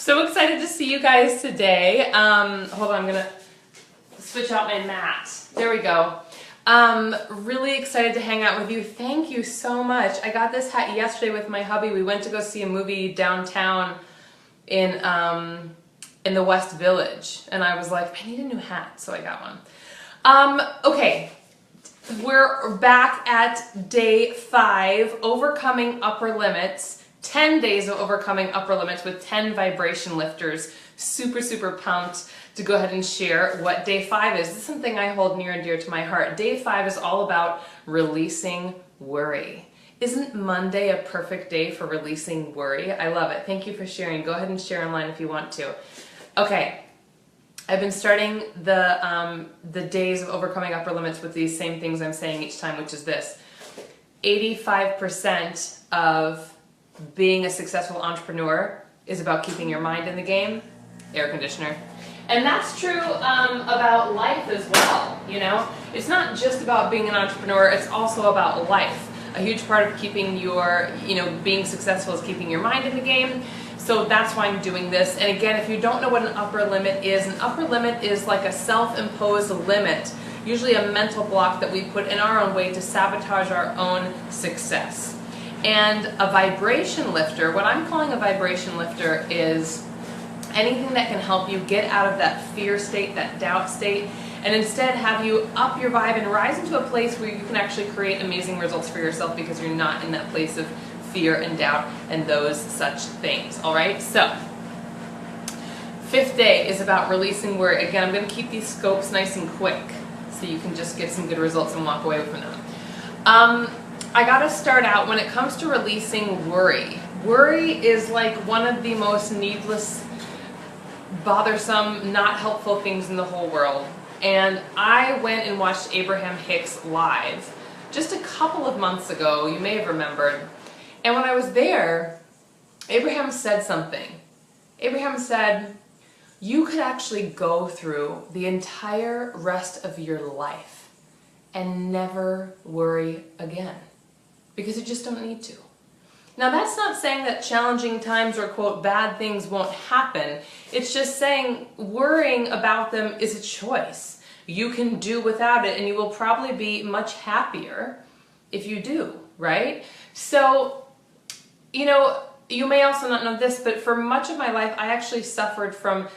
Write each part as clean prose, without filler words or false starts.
So excited to see you guys today. Hold on, I'm gonna switch out my mat. There we go. Really excited to hang out with you. Thank you so much. I got this hat yesterday with my hubby. We went to go see a movie downtown in the West Village, and I was like, I need a new hat, so I got one. Okay, we're back at day 5, overcoming upper limits. 10 days of overcoming upper limits with 10 vibration lifters. Super pumped to go ahead and share what day 5 is. This is something I hold near and dear to my heart. Day 5 is all about releasing worry. Isn't Monday a perfect day for releasing worry? I love it. Thank you for sharing. Go ahead and share online if you want to. Okay, I've been starting the days of overcoming upper limits with these same things I'm saying each time, which is this. 85% of being a successful entrepreneur is about keeping your mind in the game. Air conditioner. And that's true about life as well, you know? It's not just about being an entrepreneur, it's also about life. A huge part of keeping your, being successful is keeping your mind in the game. So that's why I'm doing this. And again, if you don't know what an upper limit is like a self-imposed limit, usually a mental block that we put in our own way to sabotage our own success. And a vibration lifter, what I'm calling a vibration lifter, is anything that can help you get out of that fear state, that doubt state, and instead have you up your vibe and rise into a place where you can actually create amazing results for yourself because you're not in that place of fear and doubt and those such things. All right, so 5th day is about releasing worry. Again, I'm going to keep these scopes nice and quick so you can just get some good results and walk away from them. I gotta start out, when it comes to releasing worry. Worry is like one of the most needless, bothersome, not helpful things in the whole world. And I went and watched Abraham Hicks live just a couple of months ago, you may have remembered. And when I was there, Abraham said something. Abraham said, you could actually go through the entire rest of your life and never worry again. Because you just don't need to. Now that's not saying that challenging times or quote bad things won't happen. It's just saying worrying about them is a choice. You can do without it and you will probably be much happier if you do, right? So, you may also not know this, but for much of my life I actually suffered from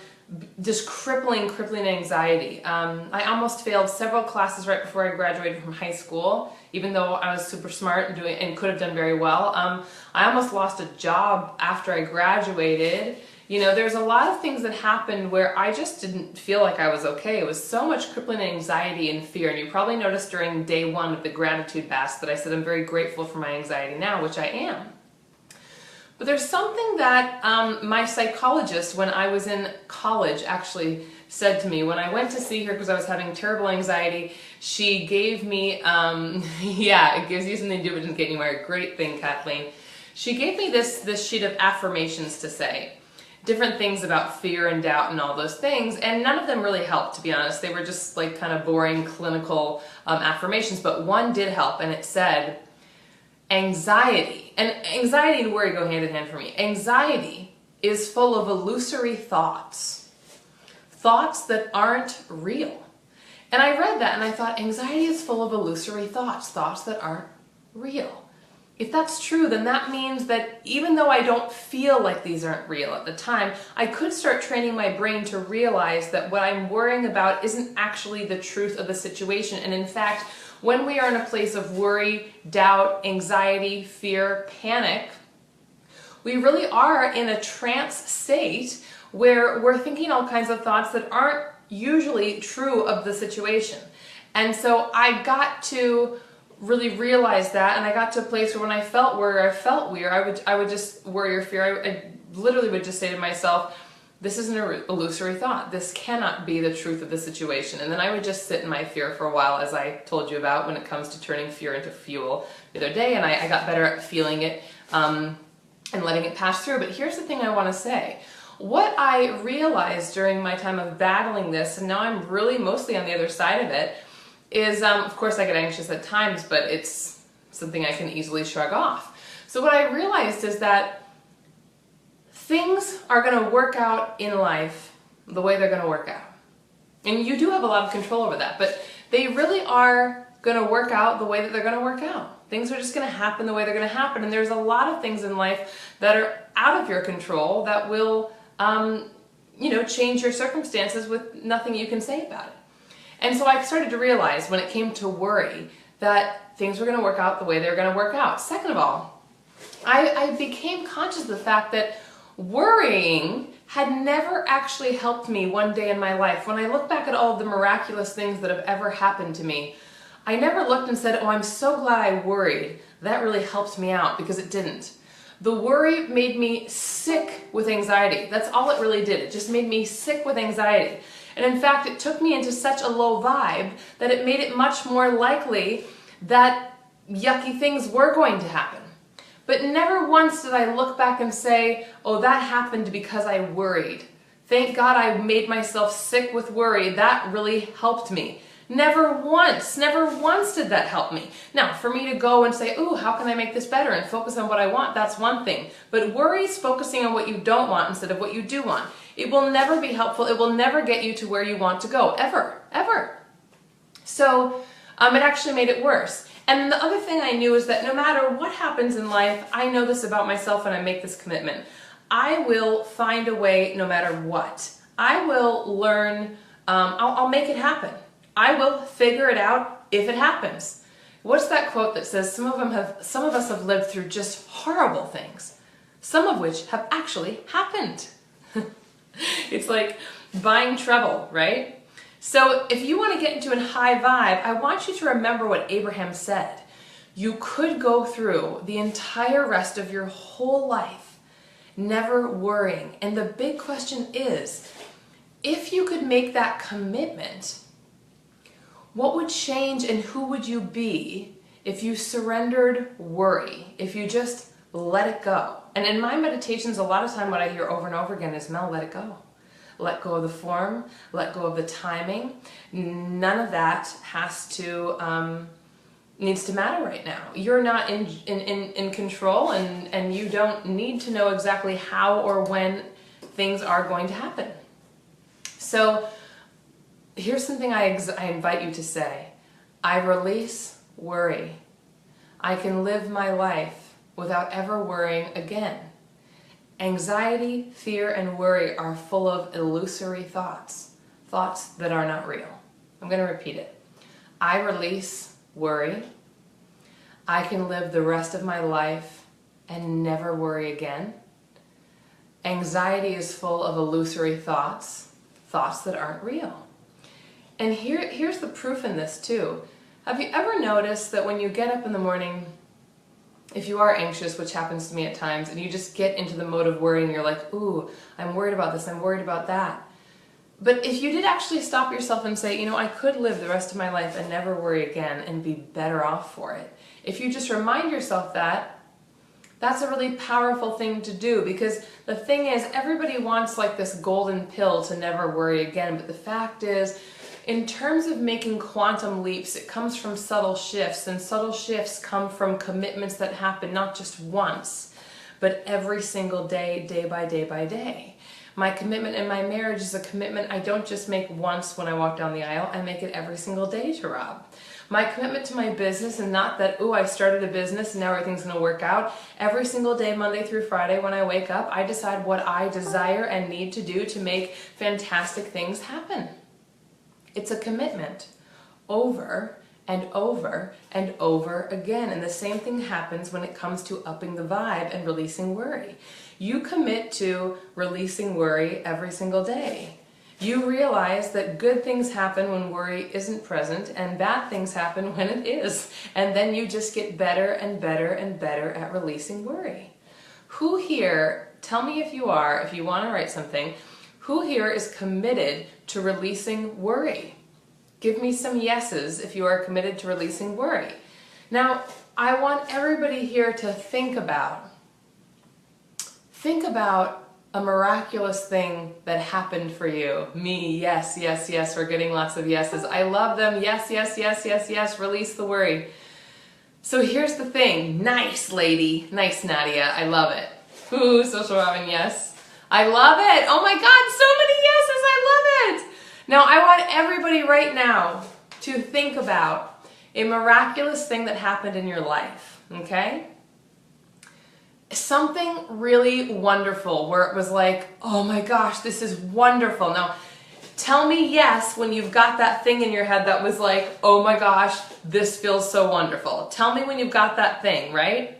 this crippling anxiety. I almost failed several classes right before I graduated from high school, even though I was super smart and could have done very well. I almost lost a job after I graduated. There's a lot of things that happened where I just didn't feel like I was okay. It was so much crippling anxiety and fear. And you probably noticed during day 1 of the gratitude fast that I said I'm very grateful for my anxiety now, which I am. But there's something that my psychologist, when I was in college, actually said to me. When I went to see her because I was having terrible anxiety, she gave me, yeah, it gives you something to do but doesn't get anywhere. Great thing, Kathleen. She gave me this sheet of affirmations to say. Different things about fear and doubt and all those things, and none of them really helped, to be honest. They were just like kind of boring clinical affirmations, but one did help, and it said, anxiety and worry go hand in hand for me. Anxiety is full of illusory thoughts that aren't real. And I read that and I thought, anxiety is full of illusory thoughts that aren't real. If that's true, then that means that even though I don't feel like these aren't real at the time, I could start training my brain to realize that what I'm worrying about isn't actually the truth of the situation. And in fact, when we are in a place of worry, doubt, anxiety, fear, panic, we really are in a trance state where we're thinking all kinds of thoughts that aren't usually true of the situation. And so I got to really realize that, and I got to a place where when I felt worry, I felt weird, I would just worry or fear. I literally would just say to myself, this is an illusory thought. This cannot be the truth of the situation. And then I would just sit in my fear for a while, as I told you about when it comes to turning fear into fuel the other day, and I got better at feeling it and letting it pass through. But here's the thing I want to say. What I realized during my time of battling this, and now I'm really mostly on the other side of it, is, of course I get anxious at times, but it's something I can easily shrug off. So what I realized is that things are going to work out in life the way they're going to work out. And you do have a lot of control over that, but they really are going to work out the way that they're going to work out. Things are just going to happen the way they're going to happen. And there's a lot of things in life that are out of your control that will, change your circumstances with nothing you can say about it. And so I started to realize when it came to worry that things were going to work out the way they were going to work out. Second of all, I became conscious of the fact that worrying had never actually helped me one day in my life. When I look back at all of the miraculous things that have ever happened to me, I never looked and said, oh, I'm so glad I worried. That really helped me out, because it didn't. The worry made me sick with anxiety. That's all it really did. It just made me sick with anxiety. And in fact, it took me into such a low vibe that it made it much more likely that yucky things were going to happen. But never once did I look back and say, oh, that happened because I worried. Thank God I made myself sick with worry. That really helped me. Never once did that help me. Now, for me to go and say, ooh, how can I make this better, and focus on what I want, that's one thing. But worry is focusing on what you don't want instead of what you do want. It will never be helpful. It will never get you to where you want to go, ever, ever. So it actually made it worse. And the other thing I knew is that no matter what happens in life, I know this about myself and I make this commitment. I will find a way no matter what. I will learn, I'll make it happen. I will figure it out if it happens. What's that quote that says some of us have lived through just horrible things, some of which have actually happened. It's like buying trouble, right? So if you want to get into a high vibe, I want you to remember what Abraham said. You could go through the entire rest of your whole life never worrying. And the big question is, if you could make that commitment, what would change and who would you be if you surrendered worry, if you just let it go? And in my meditations, a lot of time what I hear over and over again is, Mel, let it go. Let go of the form, let go of the timing. None of that has to, needs to matter right now. You're not in control, and you don't need to know exactly how or when things are going to happen. So here's something I invite you to say. I release worry. I can live my life without ever worrying again. Anxiety, fear, and worry are full of illusory thoughts, thoughts that are not real. I'm going to repeat it. I release worry. I can live the rest of my life and never worry again. Anxiety is full of illusory thoughts, thoughts that aren't real. And here's the proof in this too. Have you ever noticed that when you get up in the morning, if you are anxious, which happens to me at times, and you just get into the mode of worrying, you're like, ooh, I'm worried about this, I'm worried about that. But if you did actually stop yourself and say, you know, I could live the rest of my life and never worry again and be better off for it. If you just remind yourself that, that's a really powerful thing to do, because the thing is, everybody wants like this golden pill to never worry again, but the fact is, in terms of making quantum leaps, it comes from subtle shifts, and subtle shifts come from commitments that happen not just once, but every single day, day by day by day. My commitment in my marriage is a commitment I don't just make once when I walk down the aisle, I make it every single day to Rob. My commitment to my business, and not that, ooh, I started a business and now everything's going to work out. Every single day, Monday through Friday, when I wake up, I decide what I desire and need to do to make fantastic things happen. It's a commitment over and over and over again. And the same thing happens when it comes to upping the vibe and releasing worry. You commit to releasing worry every single day. You realize that good things happen when worry isn't present, and bad things happen when it is. And then you just get better and better and better at releasing worry. Who here, tell me if you are, if you want to write something, who here is committed to releasing worry? Give me some yeses if you are committed to releasing worry. Now, I want everybody here to think about a miraculous thing that happened for you. Me, yes, yes, yes. We're getting lots of yeses. I love them. Yes, yes, yes, yes, yes. Release the worry. So here's the thing. Nice, lady. Nice, Nadia. I love it. Ooh, Social Robin, yes. I love it. Oh my God, so many yeses. I love it. Now, I want everybody right now to think about a miraculous thing that happened in your life, okay? Something really wonderful where it was like, oh my gosh, this is wonderful. Now, tell me yes when you've got that thing in your head that was like, oh my gosh, this feels so wonderful. Tell me when you've got that thing, right?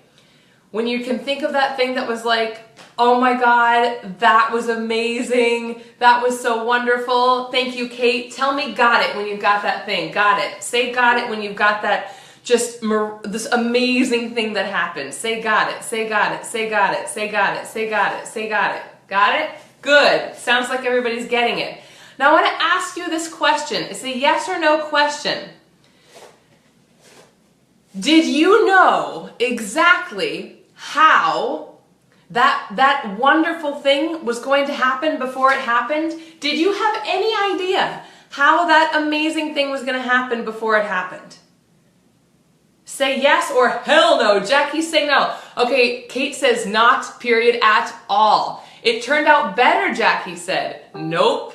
When you can think of that thing that was like, oh my God, that was amazing. That was so wonderful. Thank you, Kate. Tell me got it when you've got that thing. Got it. Say got it when you've got that just this amazing thing that happened. Say got it. Say got it. Say got it. Say got it. Say got it. Say got it. Got it? Good. Sounds like everybody's getting it. Now I want to ask you this question. It's a yes or no question. Did you know exactly how that wonderful thing was going to happen before it happened? Did you have any idea how that amazing thing was going to happen before it happened? Say yes or hell no. Jackie's saying no. Okay, Kate says not, period, at all. It turned out better, Jackie said. Nope.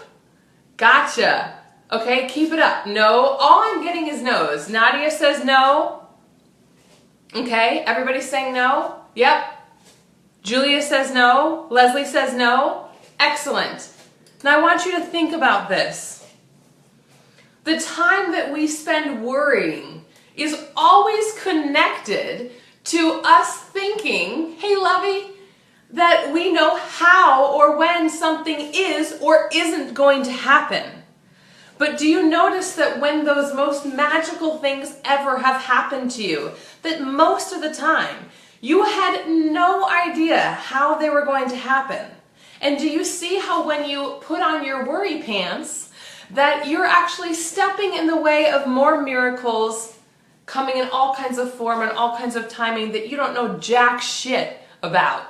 Gotcha. Okay, keep it up. No. All I'm getting is no's. Nadia says no. Okay, everybody's saying no? Yep. Julia says no. Leslie says no. Excellent. Now I want you to think about this. The time that we spend worrying is always connected to us thinking, hey Lovey, that we know how or when something is or isn't going to happen. But do you notice that when those most magical things ever have happened to you, that most of the time you had no idea how they were going to happen? And do you see how when you put on your worry pants, that you're actually stepping in the way of more miracles coming in all kinds of form and all kinds of timing that you don't know jack shit about,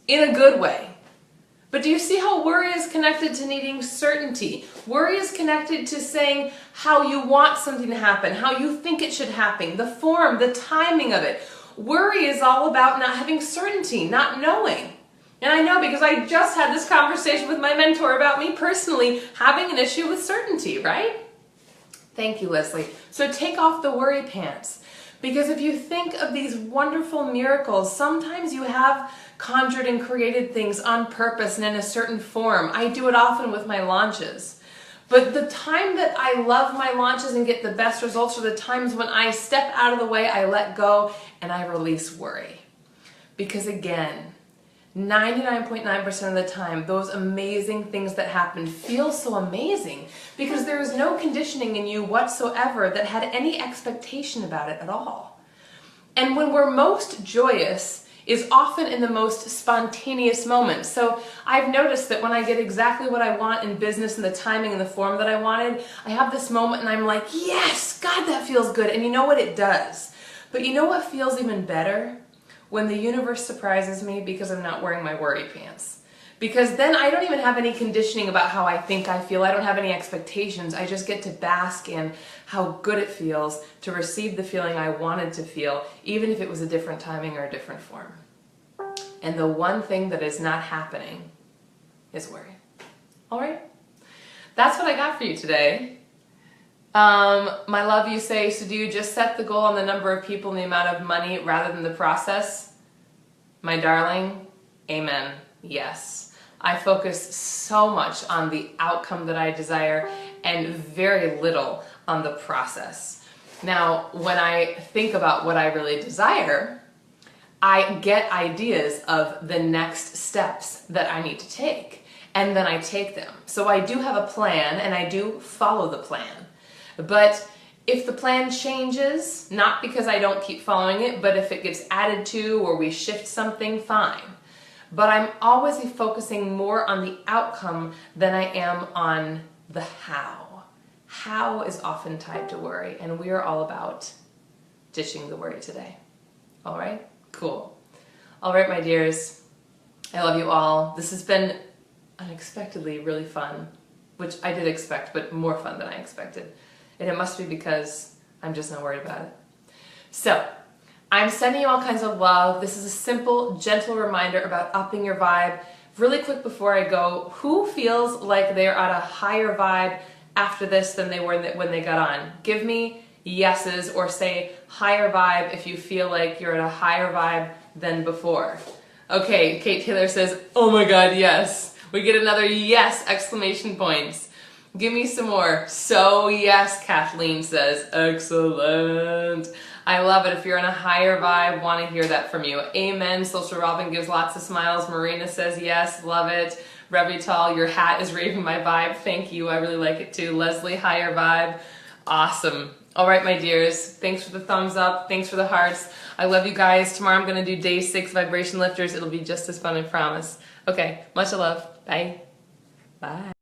in a good way? But do you see how worry is connected to needing certainty? Worry is connected to saying how you want something to happen, how you think it should happen, the form, the timing of it. Worry is all about not having certainty, not knowing. And I know because I just had this conversation with my mentor about me personally having an issue with certainty, right? Thank you, Leslie. So take off the worry pants. Because if you think of these wonderful miracles, sometimes you have conjured and created things on purpose and in a certain form. I do it often with my launches. But the time that I love my launches and get the best results are the times when I step out of the way, I let go, and I release worry. Because again, 99.9% of the time, those amazing things that happen feel so amazing because there is no conditioning in you whatsoever that had any expectation about it at all. And when we're most joyous is often in the most spontaneous moments. So I've noticed that when I get exactly what I want in business and the timing and the form that I wanted, I have this moment and I'm like, yes, God, that feels good. And you know what? It does. But you know what feels even better? When the universe surprises me because I'm not wearing my worry pants. Because then I don't even have any conditioning about how I think I feel. I don't have any expectations. I just get to bask in how good it feels to receive the feeling I wanted to feel, even if it was a different timing or a different form. And the one thing that is not happening is worry. All right? That's what I got for you today. My love, you say, so do you just set the goal on the number of people and the amount of money rather than the process? My darling, amen, yes. I focus so much on the outcome that I desire and very little on the process. Now, when I think about what I really desire, I get ideas of the next steps that I need to take, and then I take them. So I do have a plan, and I do follow the plan. But if the plan changes, not because I don't keep following it, but if it gets added to or we shift something, fine. But I'm always focusing more on the outcome than I am on the how. How is often tied to worry, and we are all about ditching the worry today. All right? Cool. All right, my dears. I love you all. This has been unexpectedly really fun, which I did expect, but more fun than I expected. And it must be because I'm just not worried about it. So, I'm sending you all kinds of love. This is a simple, gentle reminder about upping your vibe. Really quick before I go, who feels like they're at a higher vibe after this than they were when they got on? Give me yeses or say higher vibe if you feel like you're at a higher vibe than before. Okay, Kate Taylor says, oh my god, yes. We get another yes exclamation points. Give me some more. So yes, Kathleen says, excellent. I love it. If you're in a higher vibe, want to hear that from you. Amen. Social Robin gives lots of smiles. Marina says yes, love it. Revital, your hat is raving my vibe. Thank you. I really like it too. Leslie, higher vibe. Awesome. All right, my dears. Thanks for the thumbs up. Thanks for the hearts. I love you guys. Tomorrow I'm going to do day 6 vibration lifters. It'll be just as fun, I promise. Okay, much love. Bye. Bye.